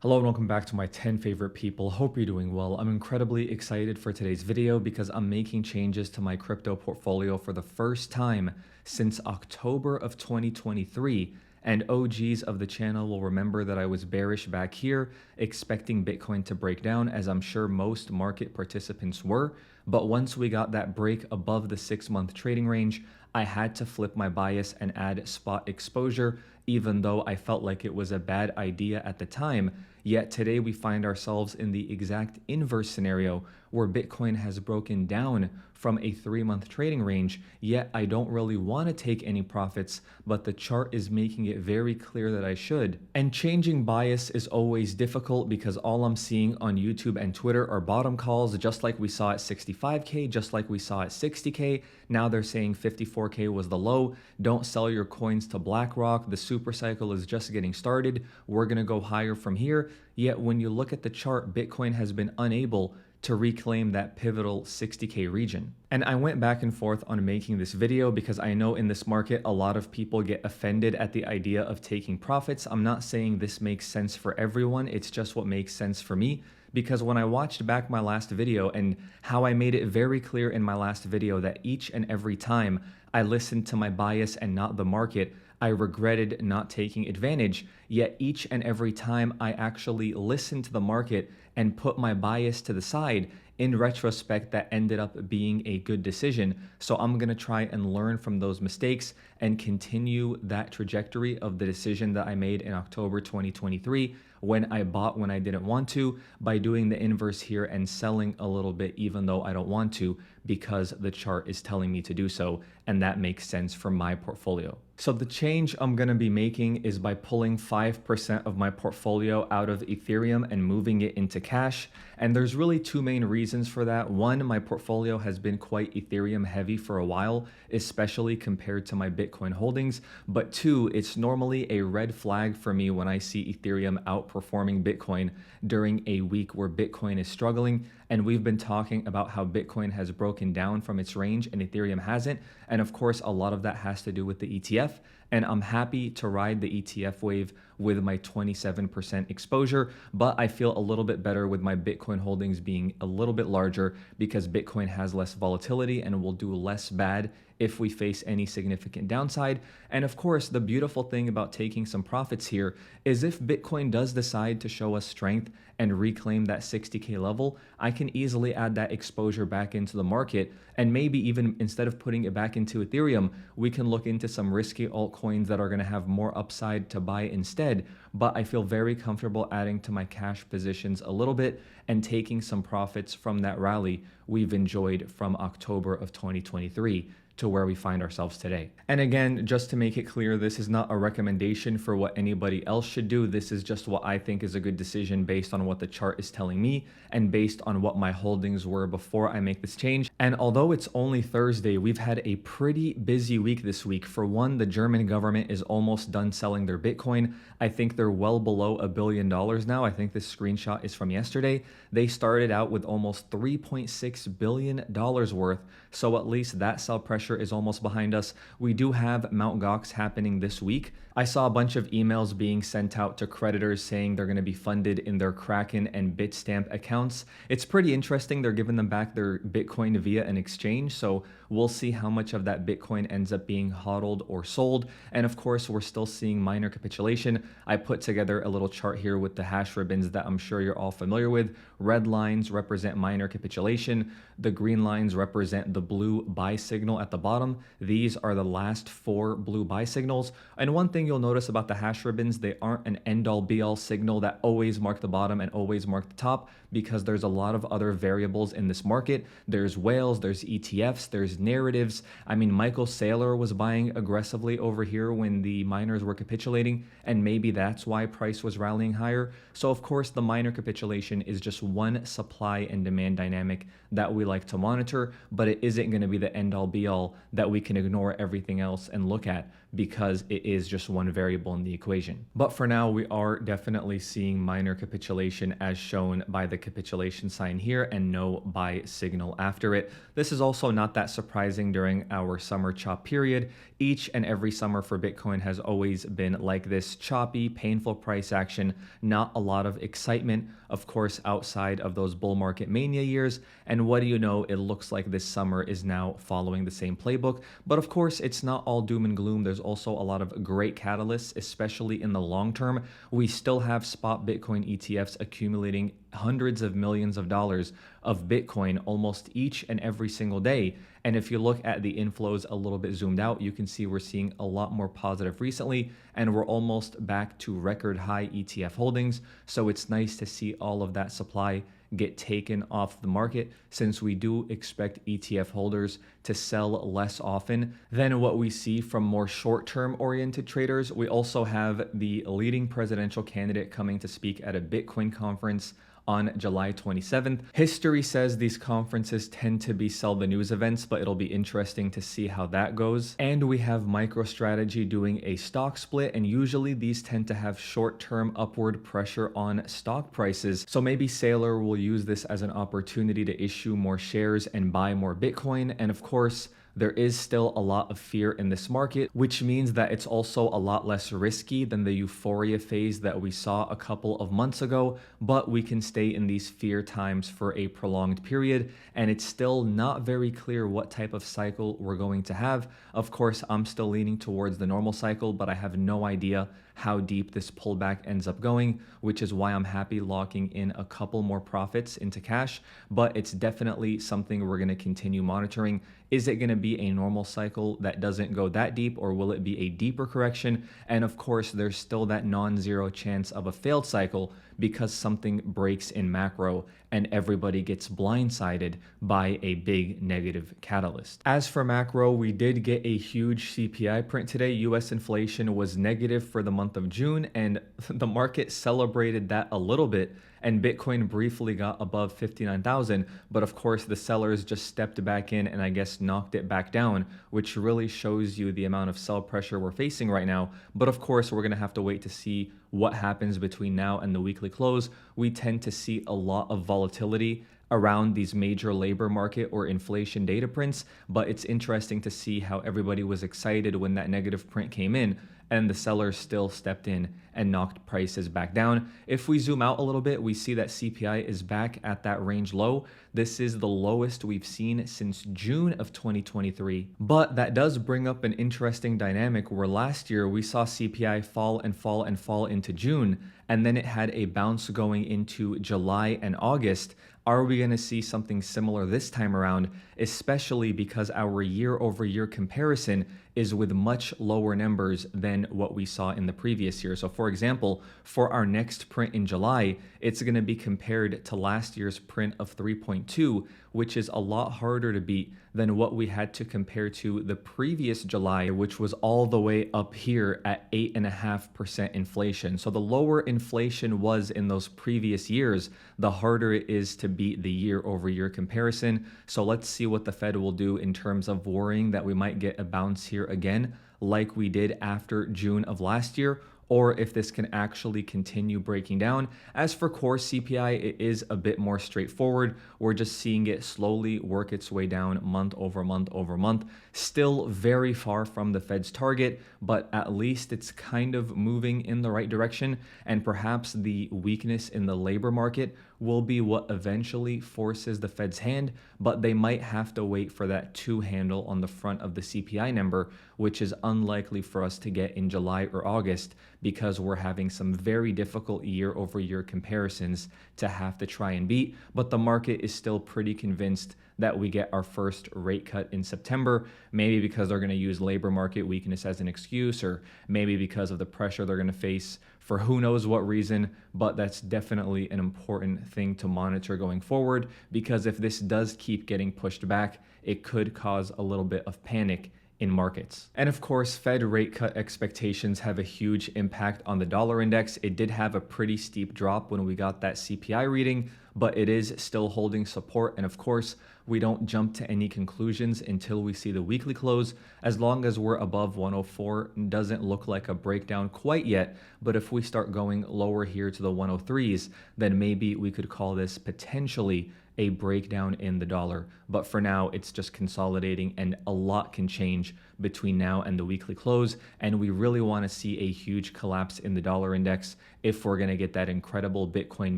Hello and welcome back to my 10 favorite people. Hope you're doing well. I'm incredibly excited for today's video because I'm making changes to my crypto portfolio for the first time since October of 2023. And OGs of the channel will remember that I was bearish back here, expecting Bitcoin to break down, as I'm sure most market participants were. But once we got that break above the 6-month trading range, I had to flip my bias and add spot exposure, even though I felt like it was a bad idea at the time. Yet today we find ourselves in the exact inverse scenario where Bitcoin has broken down from a 3-month trading range, yet I don't really want to take any profits, but the chart is making it very clear that I should. And changing bias is always difficult because all I'm seeing on YouTube and Twitter are bottom calls, just like we saw at 65K, just like we saw at 60K. Now they're saying 54K was the low. Don't sell your coins to BlackRock. The super cycle is just getting started. We're going to go higher from here. Yet when you look at the chart, Bitcoin has been unable to reclaim that pivotal 60K region. And I went back and forth on making this video because I know in this market, a lot of people get offended at the idea of taking profits. I'm not saying this makes sense for everyone. It's just what makes sense for me. Because when I watched back my last video and how I made it very clear in my last video that each and every time I listened to my bias and not the market, I regretted not taking advantage. Yet each and every time I actually listened to the market and put my bias to the side, in retrospect, that ended up being a good decision. So I'm going to try and learn from those mistakes and continue that trajectory of the decision that I made in October 2023 when I bought when I didn't want to, by doing the inverse here and selling a little bit even though I don't want to, because the chart is telling me to do so, and that makes sense for my portfolio. So the change I'm going to be making is by pulling 5% of my portfolio out of Ethereum and moving it into cash. And there's really two main reasons for that. One, my portfolio has been quite Ethereum heavy for a while, especially compared to my Bitcoin holdings. But two, it's normally a red flag for me when I see Ethereum outperforming Bitcoin during a week where Bitcoin is struggling. And we've been talking about how Bitcoin has broken down from its range and Ethereum hasn't. And of course, a lot of that has to do with the ETF. And I'm happy to ride the ETF wave with my 27% exposure, but I feel a little bit better with my Bitcoin holdings being a little bit larger because Bitcoin has less volatility and will do less bad if we face any significant downside. And of course, the beautiful thing about taking some profits here is if Bitcoin does decide to show us strength and reclaim that 60K level, I can easily add that exposure back into the market. And maybe even instead of putting it back into Ethereum, we can look into some risky altcoins that are going to have more upside to buy instead. But I feel very comfortable adding to my cash positions a little bit and taking some profits from that rally we've enjoyed from October of 2023 to where we find ourselves today. And again, just to make it clear, this is not a recommendation for what anybody else should do. This is just what I think is a good decision based on what the chart is telling me and based on what my holdings were before I make this change. And although it's only Thursday, we've had a pretty busy week this week. For one, the German government is almost done selling their Bitcoin. I think they're well below $1 billion now. I think this screenshot is from yesterday. They started out with almost $3.6 billion worth. So at least that sell pressure is almost behind us. We do have Mt. Gox happening this week. I saw a bunch of emails being sent out to creditors saying they're going to be funded in their Kraken and Bitstamp accounts. It's pretty interesting. They're giving them back their Bitcoin via an exchange. So we'll see how much of that Bitcoin ends up being hodled or sold. And of course, we're still seeing minor capitulation. I put together a little chart here with the hash ribbons that I'm sure you're all familiar with. Red lines represent minor capitulation. The green lines represent the blue buy signal at the bottom. These are the last 4 blue buy signals. And one thing you'll notice about the hash ribbons, they aren't an end-all be-all signal that always mark the bottom and always mark the top, because there's a lot of other variables in this market. There's whales, there's ETFs, there's narratives. I mean, Michael Saylor was buying aggressively over here when the miners were capitulating, and maybe that's why price was rallying higher. So of course, the minor capitulation is just one supply and demand dynamic that we like to monitor, but it isn't going to be the end-all be-all that we can ignore everything else and look at, because it is just just one variable in the equation. But for now, we are definitely seeing minor capitulation as shown by the capitulation sign here and no buy signal after it. This is also not that surprising during our summer chop period. Each and every summer for Bitcoin has always been like this: choppy, painful price action, not a lot of excitement, of course, outside of those bull market mania years. And what do you know, it looks like this summer is now following the same playbook. But of course, it's not all doom and gloom. There's also a lot of great catalysts, especially in the long term. We still have spot Bitcoin ETFs accumulating hundreds of millions of dollars of Bitcoin almost each and every single day. And if you look at the inflows a little bit zoomed out, you can see we're seeing a lot more positive recently, and we're almost back to record high ETF holdings. So it's nice to see all of that supply get taken off the market, since we do expect ETF holders to sell less often than what we see from more short-term oriented traders. We also have the leading presidential candidate coming to speak at a Bitcoin conference on July 27th. History says these conferences tend to be sell the news events, but it'll be interesting to see how that goes. And we have MicroStrategy doing a stock split, and usually these tend to have short-term upward pressure on stock prices. So maybe Saylor will use this as an opportunity to issue more shares and buy more Bitcoin. And of course, there is still a lot of fear in this market, which means that it's also a lot less risky than the euphoria phase that we saw a couple of months ago, but we can stay in these fear times for a prolonged period, and it's still not very clear what type of cycle we're going to have. Of course, I'm still leaning towards the normal cycle, but I have no idea how deep this pullback ends up going, which is why I'm happy locking in a couple more profits into cash. But it's definitely something we're going to continue monitoring. Is it going to be a normal cycle that doesn't go that deep, or will it be a deeper correction? And of course, there's still that non-zero chance of a failed cycle because something breaks in macro and everybody gets blindsided by a big negative catalyst. As for macro, we did get a huge CPI print today. US inflation was negative for the month of June, and the market celebrated that a little bit, and Bitcoin briefly got above 59,000, but of course the sellers just stepped back in and I guess knocked it back down, which really shows you the amount of sell pressure we're facing right now. But of course, we're going to have to wait to see what happens between now and the weekly close. We tend to see a lot of volatility around these major labor market or inflation data prints, but it's interesting to see how everybody was excited when that negative print came in, and the sellers still stepped in and knocked prices back down. If we zoom out a little bit, we see that CPI is back at that range low. This is the lowest we've seen since June of 2023. But that does bring up an interesting dynamic where last year we saw CPI fall and fall and fall into June, and then it had a bounce going into July and August. Are we going to see something similar this time around, especially because our year-over-year comparison is with much lower numbers than what we saw in the previous year? So for example, for our next print in July, it's going to be compared to last year's print of 3.2, which is a lot harder to beat than what we had to compare to the previous July, which was all the way up here at 8.5% inflation. So the lower inflation was in those previous years, the harder it is to beat the year-over-year comparison. So let's see what the Fed will do in terms of worrying that we might get a bounce here again, like we did after June of last year, or if this can actually continue breaking down. As for core CPI, it is a bit more straightforward. We're just seeing it slowly work its way down month over month over month. Still very far from the Fed's target, but at least it's kind of moving in the right direction. And perhaps the weakness in the labor market will be what eventually forces the Fed's hand, but they might have to wait for that 2 handle on the front of the CPI number, which is unlikely for us to get in July or August, because we're having some very difficult year-over-year comparisons to have to try and beat. But the market is still pretty convinced that we get our first rate cut in September, maybe because they're going to use labor market weakness as an excuse, or maybe because of the pressure they're going to face for who knows what reason. But that's definitely an important thing to monitor going forward, because if this does keep getting pushed back, it could cause a little bit of panic in markets. And of course, Fed rate cut expectations have a huge impact on the dollar index. It did have a pretty steep drop when we got that CPI reading, but it is still holding support. And of course, we don't jump to any conclusions until we see the weekly close. As long as we're above 104, doesn't look like a breakdown quite yet. But if we start going lower here to the 103s, then maybe we could call this potentially a breakdown in the dollar. But for now, it's just consolidating, and a lot can change between now and the weekly close. And we really want to see a huge collapse in the dollar index if we're going to get that incredible Bitcoin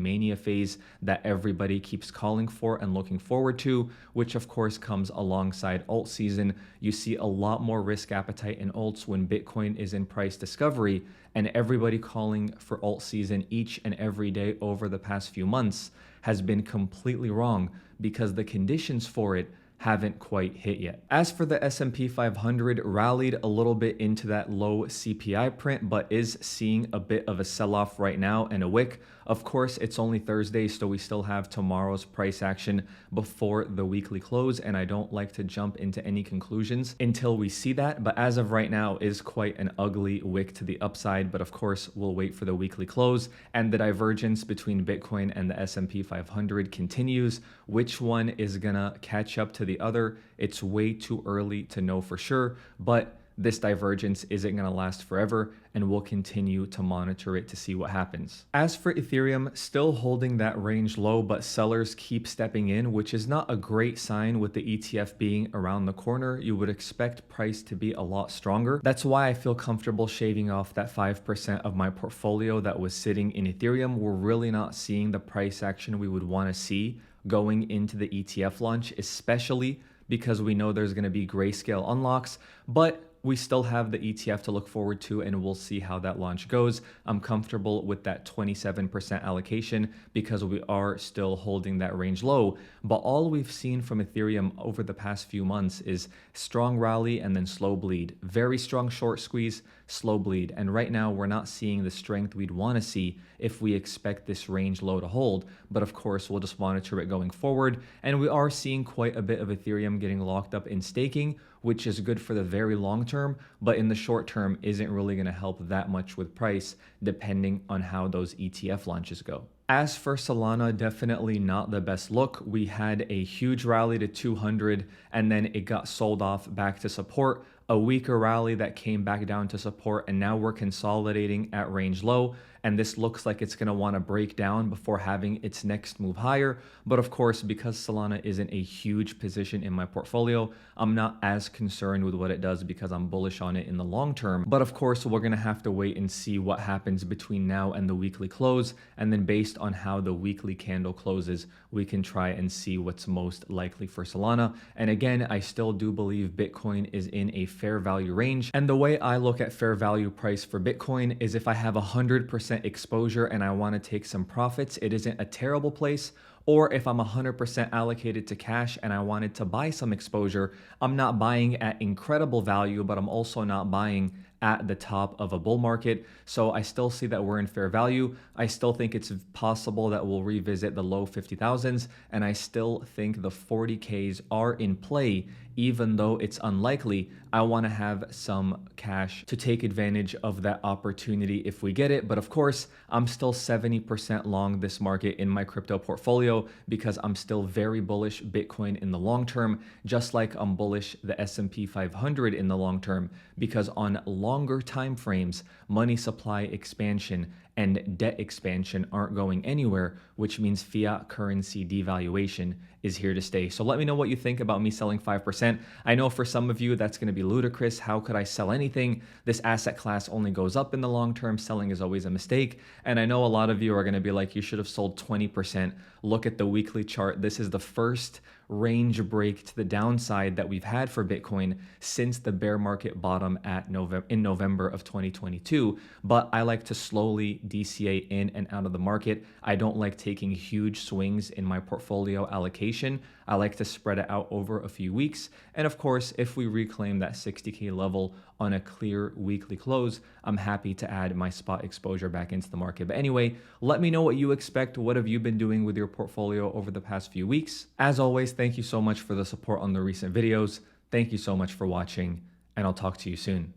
mania phase that everybody keeps calling for and looking forward to, which of course comes alongside alt season. You see a lot more risk appetite in alts when Bitcoin is in price discovery, and everybody calling for alt season each and every day over the past few months has been completely wrong because the conditions for it haven't quite hit yet. As for the S&P 500, rallied a little bit into that low CPI print, but is seeing a bit of a sell-off right now and a wick. Of course, it's only Thursday, so we still have tomorrow's price action before the weekly close, and I don't like to jump into any conclusions until we see that. But as of right now, is quite an ugly wick to the upside. But of course, we'll wait for the weekly close, and the divergence between Bitcoin and the S&P 500 continues. Which one is gonna catch up to the other? It's way too early to know for sure, but this divergence isn't going to last forever, and we'll continue to monitor it to see what happens. As for Ethereum, still holding that range low, but sellers keep stepping in, which is not a great sign with the ETF being around the corner. You would expect price to be a lot stronger. That's why I feel comfortable shaving off that 5% of my portfolio that was sitting in Ethereum. We're really not seeing the price action we would want to see going into the ETF launch, especially because we know there's going to be grayscale unlocks, but we still have the ETF to look forward to, and we'll see how that launch goes. I'm comfortable with that 27% allocation because we are still holding that range low. But all we've seen from Ethereum over the past few months is strong rally and then slow bleed. Very strong short squeeze, slow bleed. And right now we're not seeing the strength we'd want to see if we expect this range low to hold. But of course, we'll just monitor it going forward. And we are seeing quite a bit of Ethereum getting locked up in staking, which is good for the very long term, but in the short term isn't really going to help that much with price depending on how those ETF launches go. As for Solana, definitely not the best look. We had a huge rally to 200 and then it got sold off back to support, a weaker rally that came back down to support, and now we're consolidating at range low. And this looks like it's going to want to break down before having its next move higher. But of course, because Solana isn't a huge position in my portfolio, I'm not as concerned with what it does because I'm bullish on it in the long term. But of course, we're going to have to wait and see what happens between now and the weekly close. And then based on how the weekly candle closes, we can try and see what's most likely for Solana. And again, I still do believe Bitcoin is in a fair value range. And the way I look at fair value price for Bitcoin is if I have 100% exposure and I want to take some profits, it isn't a terrible place. Or if I'm 100% allocated to cash and I wanted to buy some exposure, I'm not buying at incredible value, but I'm also not buying at the top of a bull market. So I still see that we're in fair value. I still think it's possible that we'll revisit the low 50,000s, and I still think the 40Ks are in play. Even though it's unlikely, I want to have some cash to take advantage of that opportunity if we get it. But of course, I'm still 70% long this market in my crypto portfolio because I'm still very bullish Bitcoin in the long term, just like I'm bullish the S&P 500 in the long term, because on longer time frames, money supply expansion and debt expansion aren't going anywhere, which means fiat currency devaluation is here to stay. So let me know what you think about me selling 5%. I know for some of you that's going to be ludicrous. How could I sell anything? This asset class only goes up in the long term. Selling is always a mistake. And I know a lot of you are going to be like, you should have sold 20%. Look at the weekly chart. This is the first range break to the downside that we've had for Bitcoin since the bear market bottom in November of 2022. But I like to slowly DCA in and out of the market. I don't like taking huge swings in my portfolio allocation. I like to spread it out over a few weeks. And of course, if we reclaim that 60K level on a clear weekly close, I'm happy to add my spot exposure back into the market. But anyway, let me know what you expect. What have you been doing with your portfolio over the past few weeks? As always, thank you so much for the support on the recent videos. Thank you so much for watching, and I'll talk to you soon.